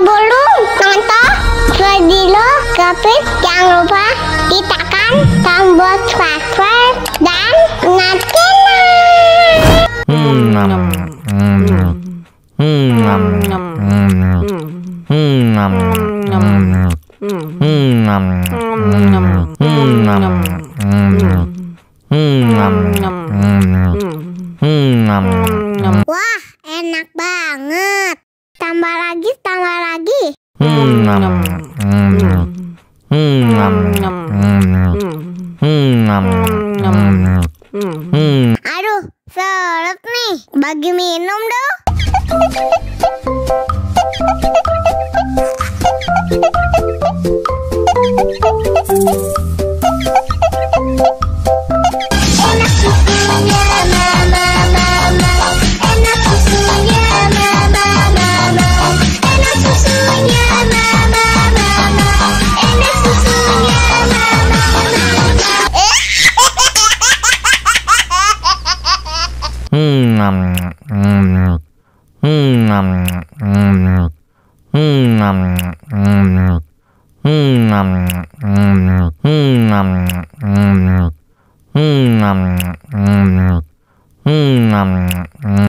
Sebelum nonton video Kepit, jangan lupa tekan tombol subscribe dan nyalakan. Wah, enak banget. Tambah lagi, tambah lagi. Aduh, seret nih. Bagi minum dong. Enak susunya mama, mama. Enak susunya mama, mama. Enak susunya mama, mama. Enak susunya mama,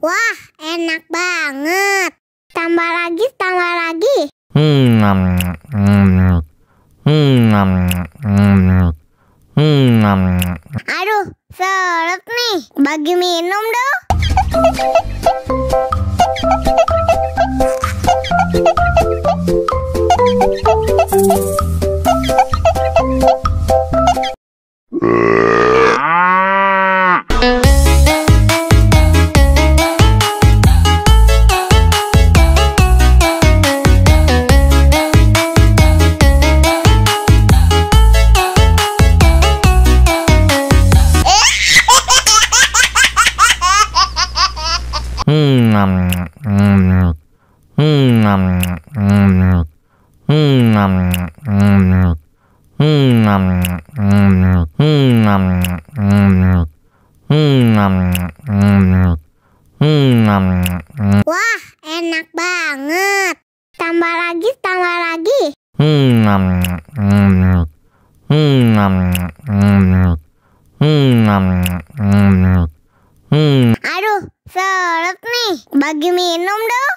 wah, enak banget. Tambah lagi, tambah lagi. Aduh, seret nih. Bagi minum dong. Wah, enak banget. Tambah lagi, tambah lagi. Aduh, seret nih. Bagi minum dong.